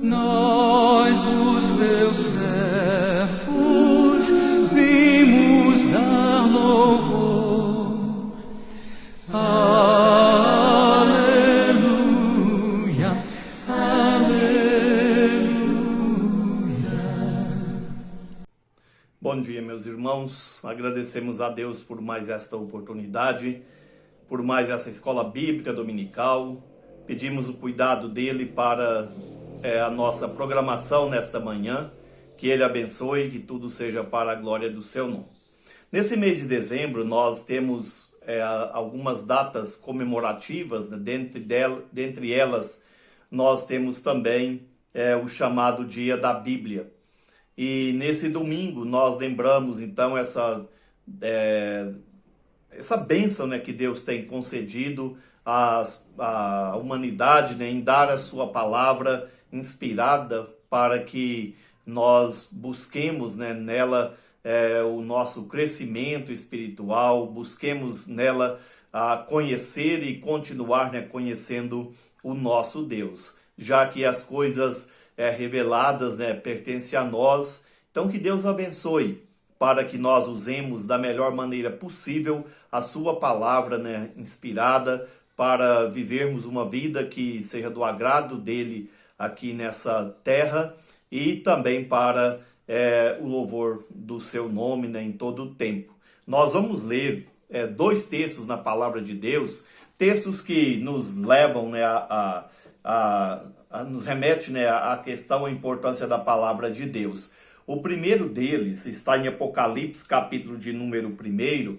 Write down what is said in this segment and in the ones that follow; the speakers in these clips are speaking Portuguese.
Nós, os teus servos, vimos dar louvor. Aleluia, aleluia. Bom dia, meus irmãos. Agradecemos a Deus por mais esta oportunidade, por mais essa escola bíblica dominical. Pedimos o cuidado dele para a nossa programação nesta manhã, que ele abençoe, que tudo seja para a glória do seu nome. Nesse mês de dezembro nós temos algumas datas comemorativas, né? Dentre elas nós temos também o chamado Dia da Bíblia. E nesse domingo nós lembramos então essa bênção, né, que Deus tem concedido à humanidade, né, em dar a sua palavra inspirada para que nós busquemos, né, nela o nosso crescimento espiritual, busquemos nela conhecer e continuar, né, conhecendo o nosso Deus, já que as coisas reveladas, né, pertencem a nós. Então que Deus abençoe para que nós usemos da melhor maneira possível a sua palavra, né, inspirada, para vivermos uma vida que seja do agrado dele aqui nessa terra e também para o louvor do seu nome, né, em todo o tempo. Nós vamos ler dois textos na palavra de Deus, textos que nos levam, né, nos remete, né, à questão, à importância da palavra de Deus. O primeiro deles está em Apocalipse, capítulo de número 1,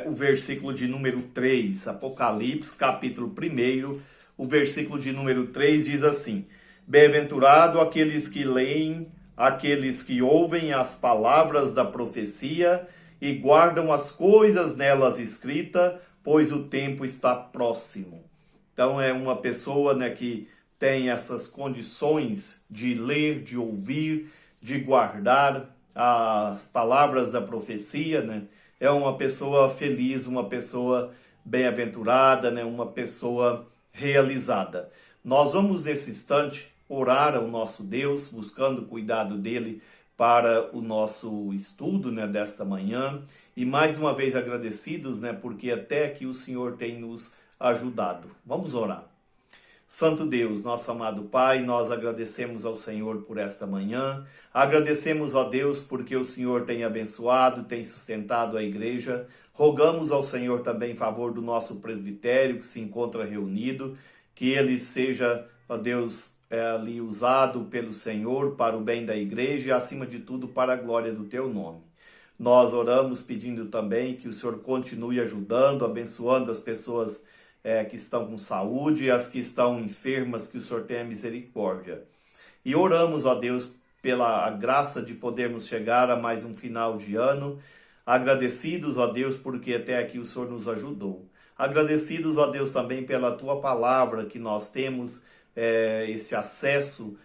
o versículo de número 3. Apocalipse, capítulo 1, o versículo de número 3 diz assim: Bem-aventurado aqueles que leem, aqueles que ouvem as palavras da profecia e guardam as coisas nelas escritas, pois o tempo está próximo. Então é uma pessoa, né, que tem essas condições de ler, de ouvir, de guardar as palavras da profecia, né? É uma pessoa feliz, uma pessoa bem-aventurada, né? Uma pessoa realizada. Nós vamos nesse instante orar ao nosso Deus, buscando o cuidado dele para o nosso estudo, né, desta manhã. E mais uma vez agradecidos, né, porque até aqui o Senhor tem nos ajudado. Vamos orar. Santo Deus, nosso amado Pai, nós agradecemos ao Senhor por esta manhã, agradecemos a Deus porque o Senhor tem abençoado, tem sustentado a igreja, rogamos ao Senhor também em favor do nosso presbitério que se encontra reunido, que ele seja, ó Deus, ali usado pelo Senhor para o bem da igreja e acima de tudo para a glória do teu nome. Nós oramos pedindo também que o Senhor continue ajudando, abençoando as pessoas que estão com saúde e as que estão enfermas, que o Senhor tenha misericórdia. E oramos, ó Deus, pela graça de podermos chegar a mais um final de ano, agradecidos, ó Deus, porque até aqui o Senhor nos ajudou. Agradecidos, ó Deus, também pela tua palavra, que nós temos esse acesso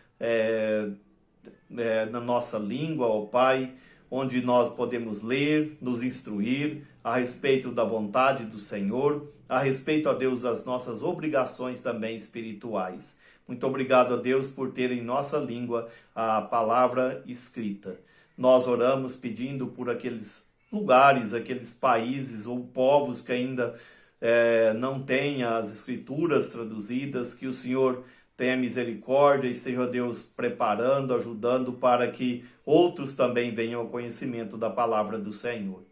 na nossa língua, ó Pai, onde nós podemos ler, nos instruir a respeito da vontade do Senhor, a respeito, ó Deus, das nossas obrigações também espirituais. Muito obrigado, ó Deus, por ter em nossa língua a palavra escrita. Nós oramos pedindo por aqueles lugares, aqueles países ou povos que ainda não têm as escrituras traduzidas, que o Senhor tenha misericórdia e esteja, Deus, preparando, ajudando para que outros também venham ao conhecimento da palavra do Senhor.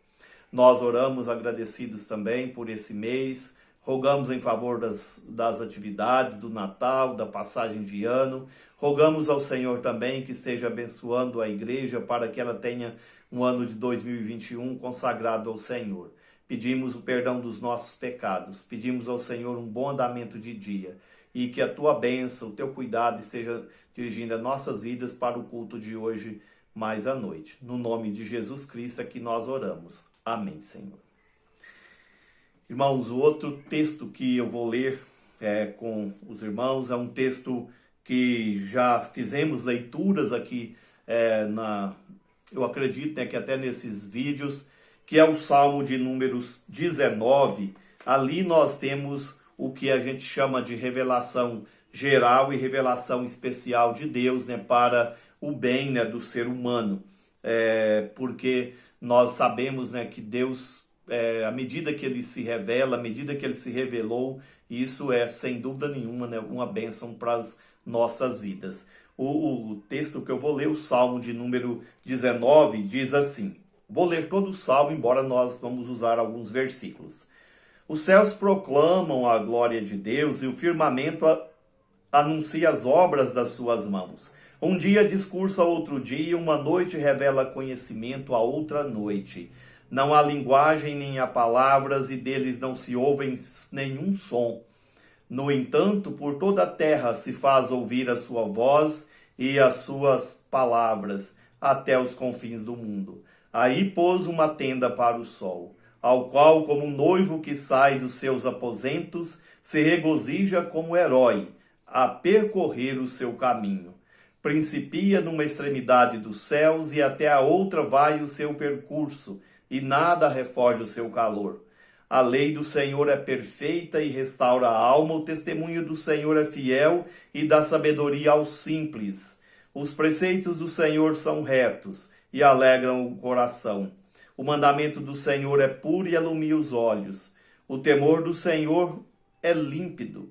Nós oramos agradecidos também por esse mês, rogamos em favor das atividades do Natal, da passagem de ano, rogamos ao Senhor também que esteja abençoando a igreja para que ela tenha um ano de 2021 consagrado ao Senhor. Pedimos o perdão dos nossos pecados, pedimos ao Senhor um bom andamento de dia e que a tua bênção, o teu cuidado esteja dirigindo as nossas vidas para o culto de hoje mais à noite. No nome de Jesus Cristo é que nós oramos. Amém, Senhor. Irmãos, o outro texto que eu vou ler com os irmãos é um texto que já fizemos leituras aqui, eu acredito, né, que até nesses vídeos, que é o Salmo de números 19. Ali nós temos o que a gente chama de revelação geral e revelação especial de Deus, né, para o bem, né, do ser humano. Porque nós sabemos, né, que Deus, à medida que ele se revela, à medida que ele se revelou, isso é, sem dúvida nenhuma, né, uma bênção para as nossas vidas. O texto que eu vou ler, o Salmo de número 19, diz assim. Vou ler todo o Salmo, embora nós vamos usar alguns versículos. Os céus proclamam a glória de Deus e o firmamento anuncia as obras das suas mãos. Um dia discursa outro dia, uma noite revela conhecimento a outra noite. Não há linguagem nem há palavras, e deles não se ouvem nenhum som. No entanto, por toda a terra se faz ouvir a sua voz e as suas palavras, até os confins do mundo. Aí pôs uma tenda para o sol, ao qual, como um noivo que sai dos seus aposentos, se regozija como herói, a percorrer o seu caminho. Principia numa extremidade dos céus e até a outra vai o seu percurso, e nada refoge o seu calor. A lei do Senhor é perfeita e restaura a alma, o testemunho do Senhor é fiel e dá sabedoria aos simples. Os preceitos do Senhor são retos e alegram o coração. O mandamento do Senhor é puro e alumia os olhos. O temor do Senhor é límpido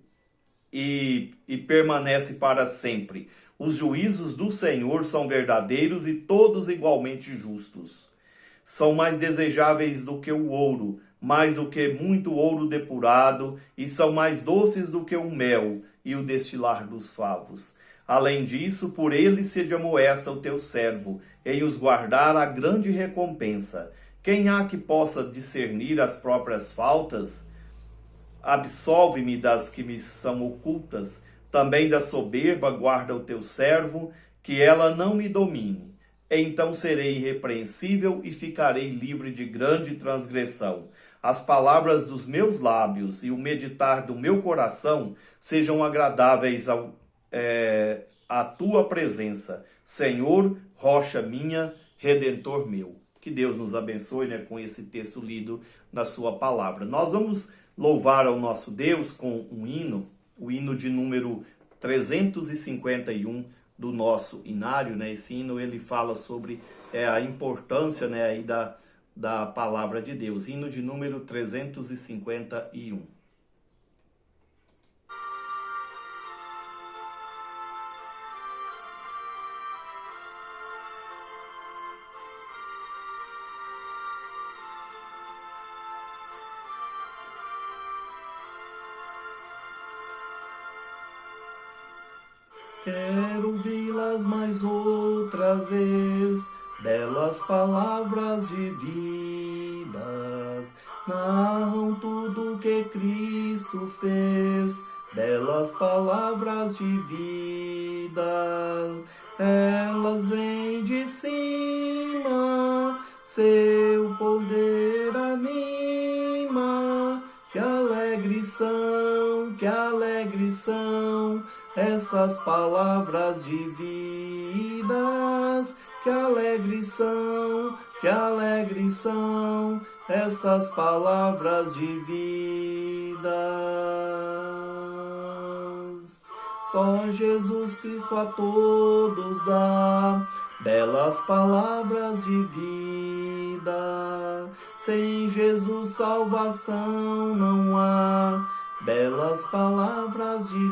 e permanece para sempre. Os juízos do Senhor são verdadeiros e todos igualmente justos. São mais desejáveis do que o ouro, mais do que muito ouro depurado, e são mais doces do que o mel e o destilar dos favos. Além disso, por eles se amoesta o teu servo, em os guardar a grande recompensa. Quem há que possa discernir as próprias faltas? Absolve-me das que me são ocultas. Também da soberba guarda o teu servo, que ela não me domine. Então serei irrepreensível e ficarei livre de grande transgressão. As palavras dos meus lábios e o meditar do meu coração sejam agradáveis à tua presença. Senhor, rocha minha, redentor meu. Que Deus nos abençoe, né, com esse texto lido na sua palavra. Nós vamos louvar ao nosso Deus com um hino, o hino de número 351 do nosso inário, né? Esse hino ele fala sobre a importância, né, aí da palavra de Deus. Hino de número 351. Quero ouvi-las mais outra vez, belas palavras de vidas, narram tudo que Cristo fez, belas palavras de vida, elas vêm de cima, seu poder anima, que alegres são, essas palavras de vidas, que alegres são, essas palavras de vidas. Só Jesus Cristo a todos dá belas palavras de vida. Sem Jesus salvação não há. Belas palavras de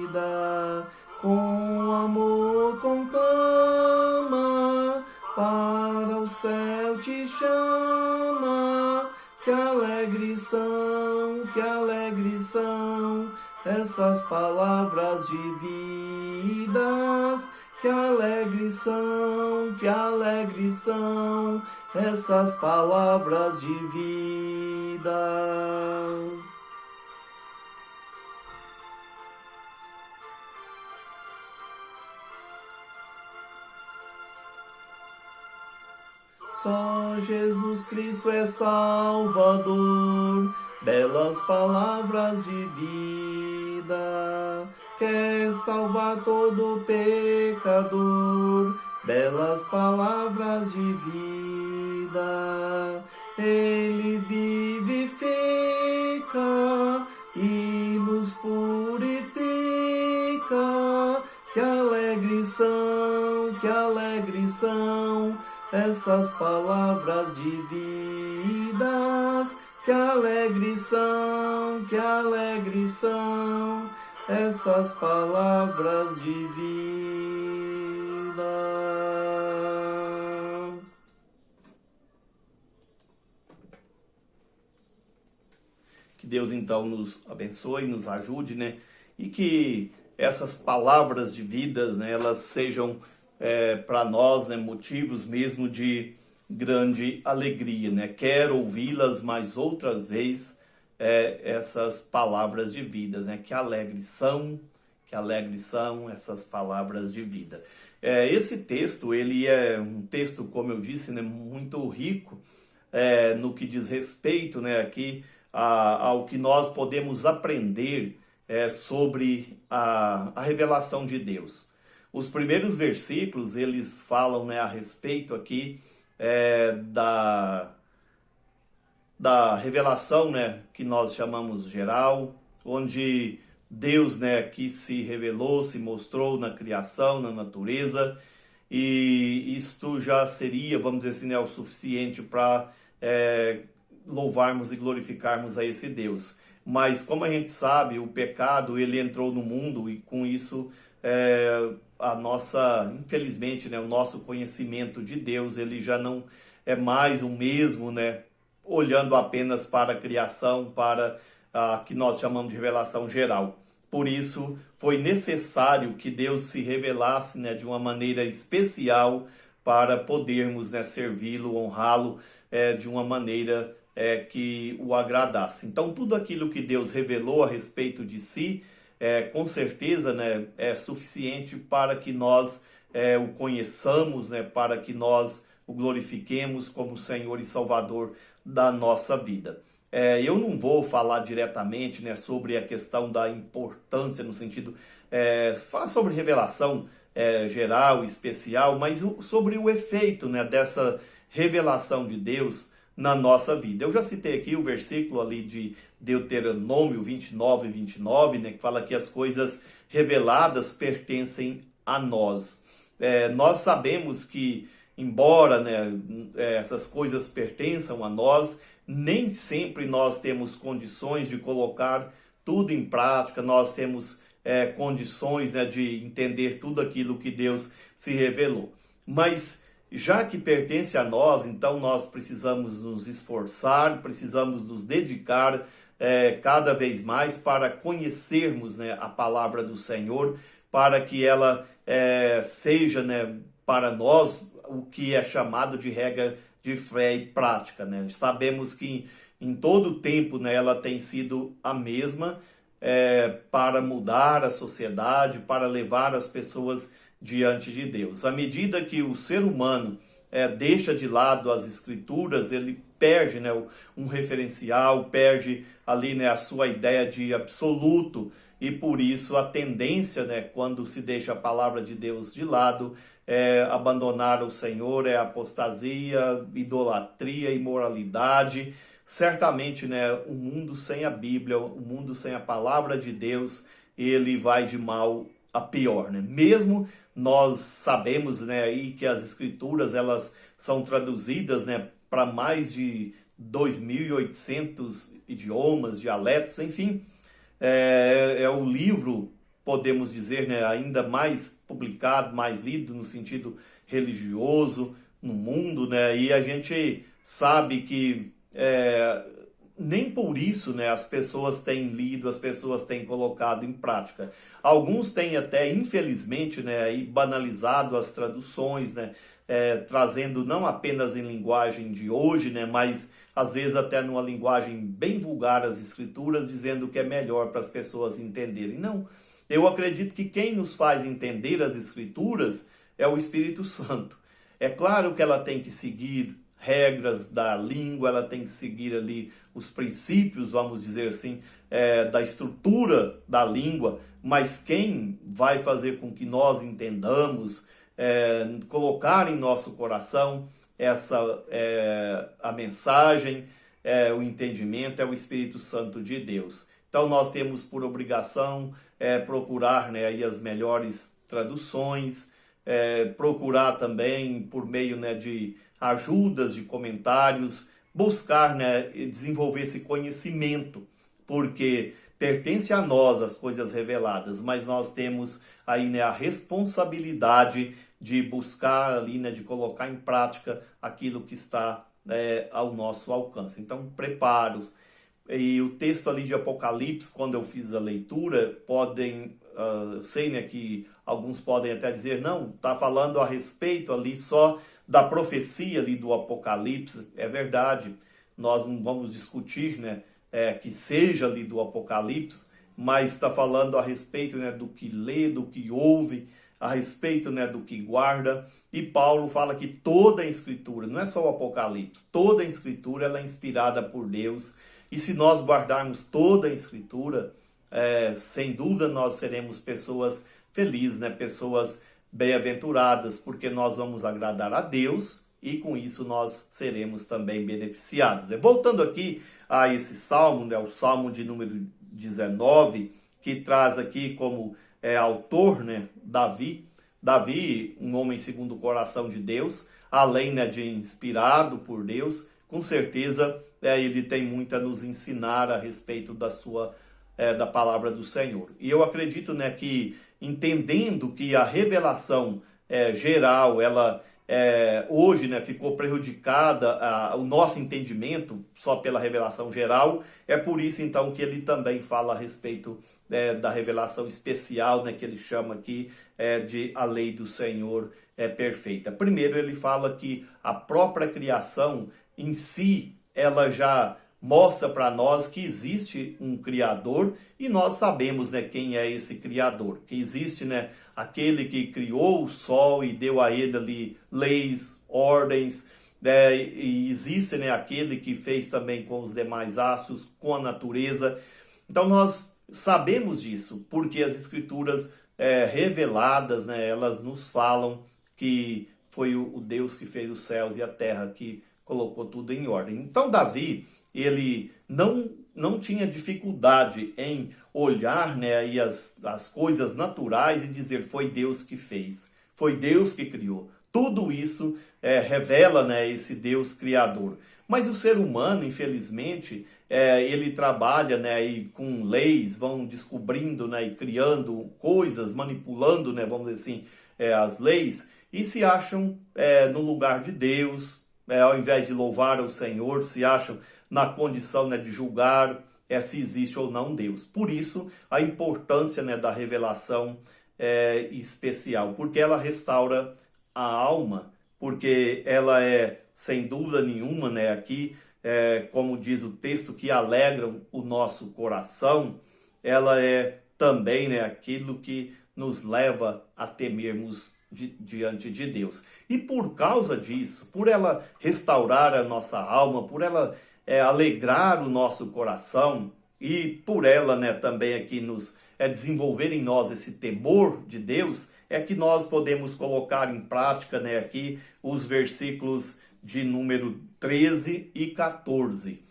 vida, com amor conclama, para o céu te chama. Que alegres são, essas palavras de vidas. Que alegres são, essas palavras de vida. Só Jesus Cristo é Salvador, belas palavras de vida. Quer salvar todo pecador, belas palavras de vida. Ele vivifica e nos purifica. alegres são essas palavras de vidas. Que alegres são essas palavras de vida. Que Deus então nos abençoe, nos ajude, né? E que essas palavras de vidas, né, elas sejam para nós, né, motivos mesmo de grande alegria, né? Quero ouvi-las mais outras vezes, essas palavras de vidas, né? Que alegres são essas palavras de vida. Esse texto, ele é um texto, como eu disse, né, muito rico no que diz respeito, né, aqui ao que nós podemos aprender sobre a revelação de Deus. Os primeiros versículos, eles falam, né, a respeito aqui da revelação, né, que nós chamamos geral, onde Deus, né, que se revelou, se mostrou na criação, na natureza, e isto já seria, vamos dizer assim, né, o suficiente para louvarmos e glorificarmos a esse Deus. Mas como a gente sabe, o pecado, ele entrou no mundo e com isso infelizmente, né, o nosso conhecimento de Deus, ele já não é mais o mesmo, né, olhando apenas para a criação, para a que nós chamamos de revelação geral. Por isso, foi necessário que Deus se revelasse, né, de uma maneira especial para podermos, né, servi-lo, honrá-lo de uma maneira que o agradasse. Então, tudo aquilo que Deus revelou a respeito de si, com certeza, né, é suficiente para que nós o conheçamos, né, para que nós o glorifiquemos como Senhor e Salvador da nossa vida. Eu não vou falar diretamente, né, sobre a questão da importância, no sentido, falar sobre revelação geral, especial, mas sobre o efeito, né, dessa revelação de Deus na nossa vida. Eu já citei aqui o versículo ali de Deuteronômio 29:29, né, que fala que as coisas reveladas pertencem a nós. Nós sabemos que, embora, né, essas coisas pertençam a nós, nem sempre nós temos condições de colocar tudo em prática, nós temos condições, né, de entender tudo aquilo que Deus se revelou. Mas já que pertence a nós, então nós precisamos nos esforçar, precisamos nos dedicar cada vez mais para conhecermos, né, a palavra do Senhor, para que ela seja, né, para nós o que é chamado de regra de fé e prática, né? Sabemos que em todo o tempo, né, ela tem sido a mesma para mudar a sociedade, para levar as pessoas diante de Deus. À medida que o ser humano deixa de lado as escrituras, ele perde, né, um referencial, perde ali, né, a sua ideia de absoluto, e por isso a tendência, né, quando se deixa a palavra de Deus de lado, abandonar o Senhor, apostasia, idolatria, imoralidade. Certamente, né, o mundo sem a Bíblia, o mundo sem a palavra de Deus, ele vai de mal a pior, né? Mesmo nós sabemos, né, aí que as escrituras, elas são traduzidas, né, para mais de 2.800 idiomas, dialetos, enfim, é o livro, podemos dizer, né, ainda mais publicado, mais lido no sentido religioso no mundo, né, e a gente sabe que nem por isso, né, as pessoas têm lido, as pessoas têm colocado em prática. Alguns têm até, infelizmente, né, aí banalizado as traduções, né, trazendo não apenas em linguagem de hoje, né, mas às vezes até numa linguagem bem vulgar as escrituras, dizendo que é melhor para as pessoas entenderem. Não, eu acredito que quem nos faz entender as escrituras é o Espírito Santo. É claro que ela tem que seguir regras da língua, ela tem que seguir ali os princípios, vamos dizer assim, da estrutura da língua, mas quem vai fazer com que nós entendamos, colocar em nosso coração a mensagem, o entendimento, é o Espírito Santo de Deus. Então nós temos por obrigação procurar, né, aí as melhores traduções, procurar também por meio, né, de ajudas, de comentários, buscar, né, desenvolver esse conhecimento, porque pertence a nós as coisas reveladas, mas nós temos aí, né, a responsabilidade de buscar ali, né, de colocar em prática aquilo que está ao nosso alcance. Então, preparo. E o texto ali de Apocalipse, quando eu fiz a leitura, sei, né, que alguns podem até dizer, não, está falando a respeito ali só da profecia ali do Apocalipse. É verdade, nós não vamos discutir, né, que seja ali do Apocalipse, mas está falando a respeito, né, do que lê, do que ouve, a respeito, né, do que guarda. E Paulo fala que toda a Escritura, não é só o Apocalipse, toda a Escritura ela é inspirada por Deus. E se nós guardarmos toda a Escritura, sem dúvida nós seremos pessoas felizes, né, pessoas bem-aventuradas, porque nós vamos agradar a Deus e com isso nós seremos também beneficiados. Voltando aqui a esse salmo, né, o salmo de número 19, que traz aqui como autor, né, Davi, um homem segundo o coração de Deus, além, né, de inspirado por Deus, com certeza ele tem muito a nos ensinar a respeito da palavra do Senhor. E eu acredito, né, que entendendo que a revelação geral, ela hoje, né, ficou prejudicada, o nosso entendimento só pela revelação geral, é por isso então que ele também fala a respeito da revelação especial, né, que ele chama aqui de a lei do Senhor perfeita. Primeiro ele fala que a própria criação em si, ela já mostra para nós que existe um Criador e nós sabemos, né, quem é esse Criador. Que existe, né, aquele que criou o sol e deu a ele ali leis, ordens, e existe, né, aquele que fez também com os demais astros, com a natureza. Então nós sabemos disso, porque as Escrituras reveladas, né, elas nos falam que foi o Deus que fez os céus e a terra, que colocou tudo em ordem. Então Davi, ele não tinha dificuldade em olhar, né, aí as coisas naturais e dizer foi Deus que fez, foi Deus que criou. Tudo isso revela, né, esse Deus criador. Mas o ser humano, infelizmente, ele trabalha, né, aí com leis, vão descobrindo, né, e criando coisas, manipulando, né, vamos dizer assim, as leis, e se acham no lugar de Deus, ao invés de louvar o Senhor, se acham na condição, né, de julgar se existe ou não Deus. Por isso, a importância, né, da revelação especial, porque ela restaura a alma, porque ela sem dúvida nenhuma, né, aqui, como diz o texto, que alegram o nosso coração, ela é também, né, aquilo que nos leva a temermos diante de Deus. E por causa disso, por ela restaurar a nossa alma, por ela alegrar o nosso coração e por ela, né, também aqui nos desenvolver em nós esse temor de Deus, é que nós podemos colocar em prática, né, aqui os versículos de número 13 e 14,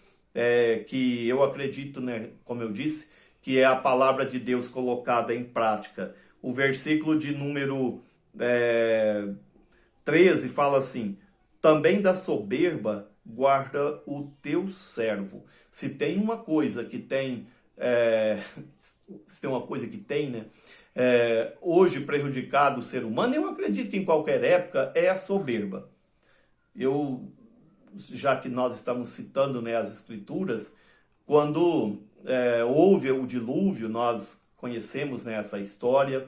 que eu acredito, né, como eu disse, que é a palavra de Deus colocada em prática. O versículo de número 13 fala assim: também da soberba guarda o teu servo. Se tem uma coisa que tem, né, hoje prejudicado o ser humano, eu acredito que em qualquer época, é a soberba. Já que nós estamos citando, né, as Escrituras, quando houve o dilúvio, nós conhecemos, né, essa história,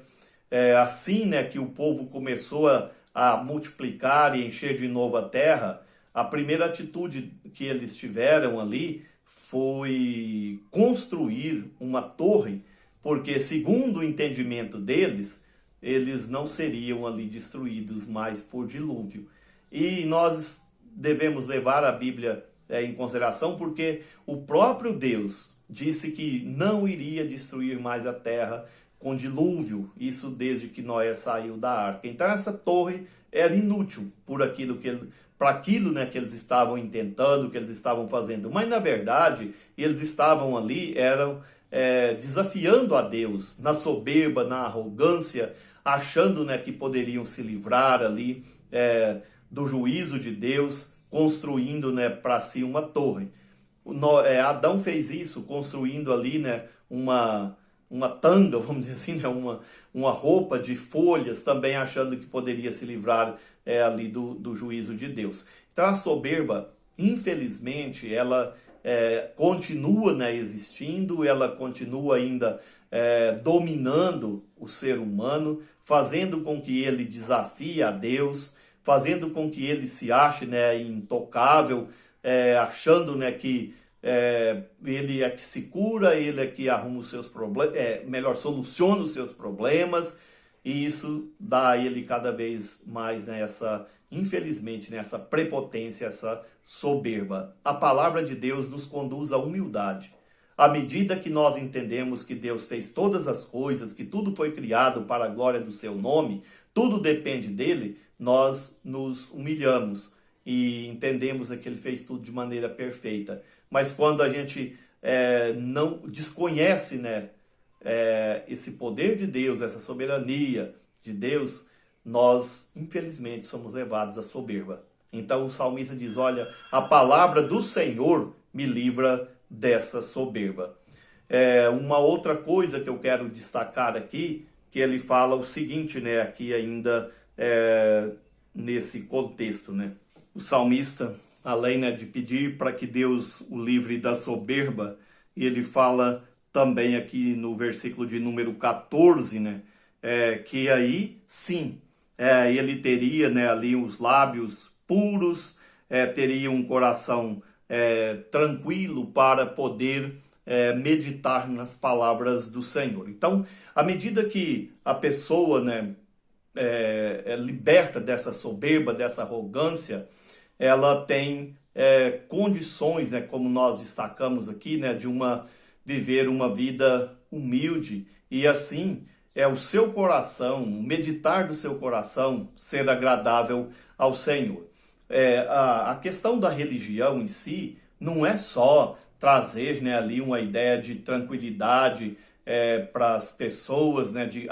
assim, né, que o povo começou a multiplicar e encher de novo a terra, a primeira atitude que eles tiveram ali foi construir uma torre, porque segundo o entendimento deles, eles não seriam ali destruídos mais por dilúvio. E nós devemos levar a Bíblia em consideração, porque o próprio Deus disse que não iria destruir mais a terra com dilúvio, isso desde que Noé saiu da arca. Então essa torre era inútil para aquilo, né, que eles estavam intentando, que eles estavam fazendo. Mas na verdade eles estavam ali, desafiando a Deus, na soberba, na arrogância, achando, né, que poderiam se livrar ali do juízo de Deus, construindo, né, para si uma torre. Adão fez isso, construindo ali, né, uma tanga, vamos dizer assim, né, uma roupa de folhas, também achando que poderia se livrar ali do juízo de Deus. Então a soberba, infelizmente, ela continua, né, existindo, ela continua ainda dominando o ser humano, fazendo com que ele desafie a Deus, fazendo com que ele se ache, né, intocável, achando, né, que ele é que se cura, ele é que arruma os seus problemas, melhor, soluciona os seus problemas, e isso dá a ele cada vez mais, né, infelizmente, né, essa prepotência, essa soberba. A palavra de Deus nos conduz à humildade. À medida que nós entendemos que Deus fez todas as coisas, que tudo foi criado para a glória do seu nome, tudo depende dele, nós nos humilhamos e entendemos que ele fez tudo de maneira perfeita. Mas quando a gente não desconhece, né, esse poder de Deus, essa soberania de Deus, nós, infelizmente, somos levados à soberba. Então o salmista diz, olha, a palavra do Senhor me livra dessa soberba. Uma outra coisa que eu quero destacar aqui, que ele fala o seguinte, né, aqui ainda nesse contexto, né? O salmista, além, né, de pedir para que Deus o livre da soberba, ele fala também aqui no versículo de número 14, né, que aí sim, ele teria, né, ali os lábios puros, teria um coração tranquilo para poder meditar nas palavras do Senhor. Então, à medida que a pessoa, né, liberta dessa soberba, dessa arrogância, ela tem condições, né, como nós destacamos aqui, né, de viver uma vida humilde e assim o seu coração, o meditar do seu coração ser agradável ao Senhor. A questão da religião em si não é só trazer, né, ali uma ideia de tranquilidade para as pessoas, né, de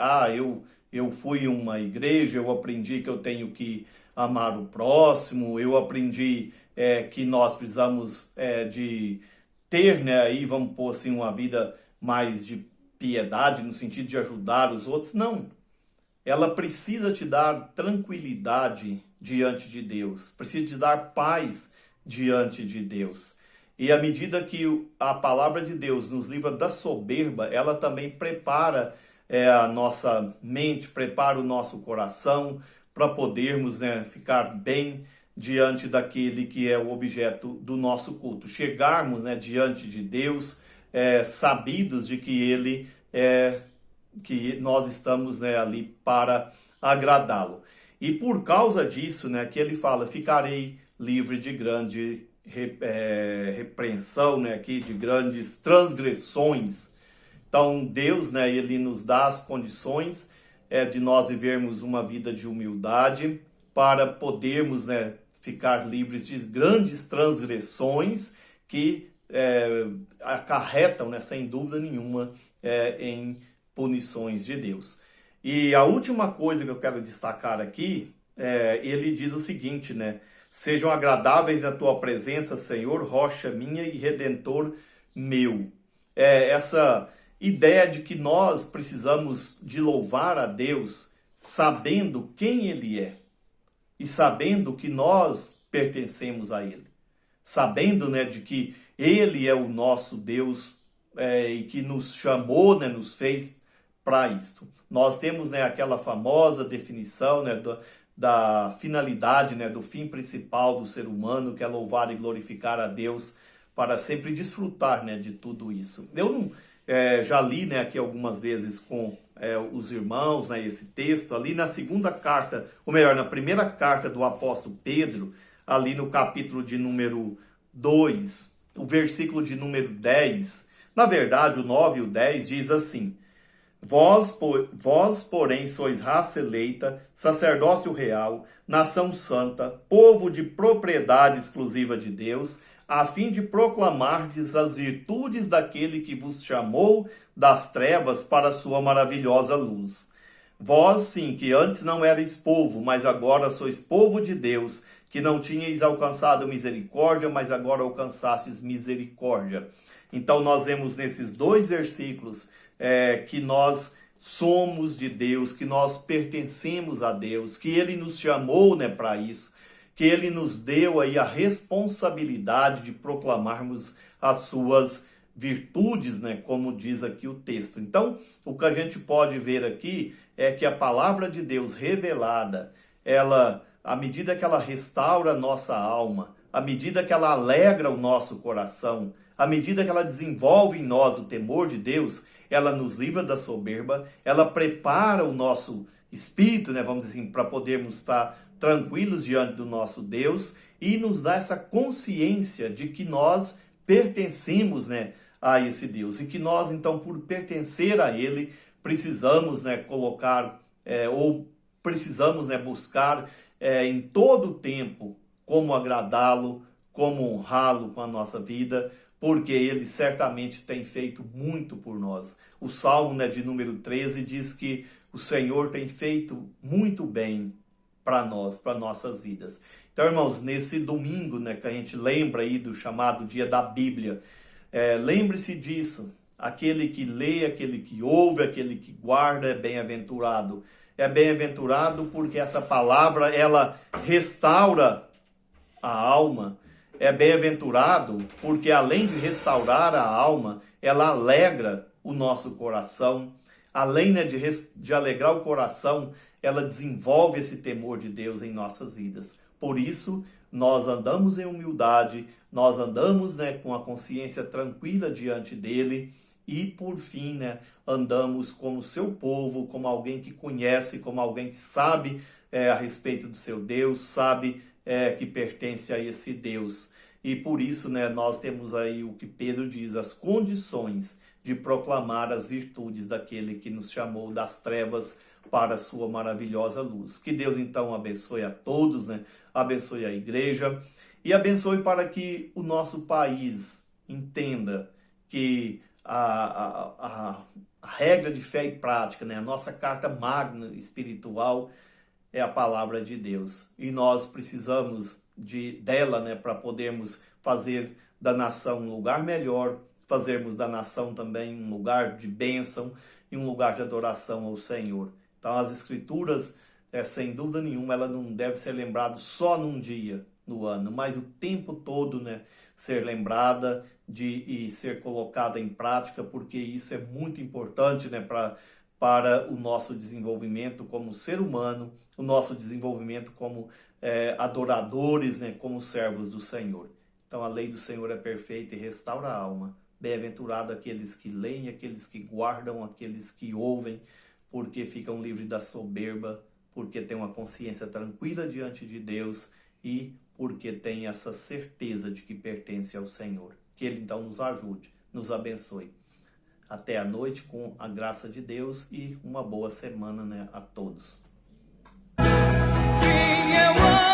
eu fui em uma igreja, eu aprendi que eu tenho que amar o próximo, eu aprendi que nós precisamos de ter, né, aí vamos pôr assim, uma vida mais de piedade, no sentido de ajudar os outros. Não. Ela precisa te dar tranquilidade diante de Deus, precisa te dar paz diante de Deus. E à medida que a palavra de Deus nos livra da soberba, ela também prepara a nossa mente, prepara o nosso coração para podermos, né, ficar bem diante daquele que é o objeto do nosso culto. Chegarmos, né, diante de Deus, sabidos de que que nós estamos, né, ali para agradá-lo. E por causa disso, né, que ele fala, ficarei livre de grande repreensão, né, aqui, de grandes transgressões. Então Deus, né, ele nos dá as condições de nós vivermos uma vida de humildade para podermos, né, ficar livres de grandes transgressões que acarretam, né, sem dúvida nenhuma, em punições de Deus. E a última coisa que eu quero destacar aqui, ele diz o seguinte, né? Sejam agradáveis na tua presença, Senhor, rocha minha e redentor meu. Essa ideia de que nós precisamos de louvar a Deus sabendo quem Ele é e sabendo que nós pertencemos a Ele. Sabendo, né, de que Ele é o nosso Deus e que nos chamou, né, nos fez para isto. Nós temos, né, aquela famosa definição, né, da finalidade, né, do fim principal do ser humano, que é louvar e glorificar a Deus para sempre desfrutar, né, de tudo isso. Eu já li, né, aqui algumas vezes com os irmãos, né, esse texto, ali na segunda carta, ou melhor, na primeira carta do apóstolo Pedro, ali no capítulo de número 2, o versículo de número 10, na verdade o 9 e o 10 diz assim: Vós, porém, sois raça eleita, sacerdócio real, nação santa, povo de propriedade exclusiva de Deus, a fim de proclamardes as virtudes daquele que vos chamou das trevas para a sua maravilhosa luz. Vós, sim, que antes não erais povo, mas agora sois povo de Deus, que não tinhais alcançado misericórdia, mas agora alcançastes misericórdia. Então nós vemos nesses dois versículos que nós somos de Deus, que nós pertencemos a Deus, que Ele nos chamou, né, para isso, que Ele nos deu aí a responsabilidade de proclamarmos as suas virtudes, né, como diz aqui o texto. Então, o que a gente pode ver aqui é que a palavra de Deus revelada, ela, à medida que ela restaura a nossa alma, à medida que ela alegra o nosso coração, à medida que ela desenvolve em nós o temor de Deus, ela nos livra da soberba, ela prepara o nosso espírito, né, vamos dizer assim, para podermos estar tranquilos diante do nosso Deus e nos dá essa consciência de que nós pertencemos, né, a esse Deus e que nós, então, por pertencer a Ele, precisamos, né, colocar ou precisamos, né, buscar em todo o tempo como agradá-lo, como honrá-lo com a nossa vida, porque Ele certamente tem feito muito por nós. O Salmo, né, de número 13 diz que o Senhor tem feito muito bem para nós, para nossas vidas. Então, irmãos, nesse domingo, né, que a gente lembra aí do chamado dia da Bíblia, lembre-se disso. Aquele que lê, aquele que ouve, aquele que guarda é bem-aventurado. É bem-aventurado porque essa palavra, ela restaura a alma. É bem-aventurado porque, além de restaurar a alma, ela alegra o nosso coração. Além, né, de alegrar o coração, ela desenvolve esse temor de Deus em nossas vidas. Por isso, nós andamos em humildade, nós andamos, né, com a consciência tranquila diante dele e, por fim, né, andamos como seu povo, como alguém que conhece, como alguém que sabe a respeito do seu Deus, sabe que pertence a esse Deus. E por isso, né, nós temos aí o que Pedro diz, as condições de proclamar as virtudes daquele que nos chamou das trevas para a sua maravilhosa luz. Que Deus, então, abençoe a todos, né? Abençoe a igreja e abençoe para que o nosso país entenda que a regra de fé e prática, né? A nossa carta magna espiritual é a palavra de Deus. E nós precisamos dela, né, para podermos fazer da nação um lugar melhor, fazermos da nação também um lugar de bênção e um lugar de adoração ao Senhor. Então, as Escrituras, sem dúvida nenhuma, ela não deve ser lembrada só num dia no ano, mas o tempo todo, né, ser lembrada e ser colocada em prática, porque isso é muito importante, né, para o nosso desenvolvimento como ser humano, o nosso desenvolvimento como adoradores, né, como servos do Senhor. Então, a lei do Senhor é perfeita e restaura a alma. Bem-aventurado aqueles que leem, aqueles que guardam, aqueles que ouvem, porque ficam livres da soberba, porque têm uma consciência tranquila diante de Deus e porque têm essa certeza de que pertence ao Senhor. Que Ele então nos ajude, nos abençoe. Até a noite com a graça de Deus e uma boa semana, né, a todos. Sim, eu amo.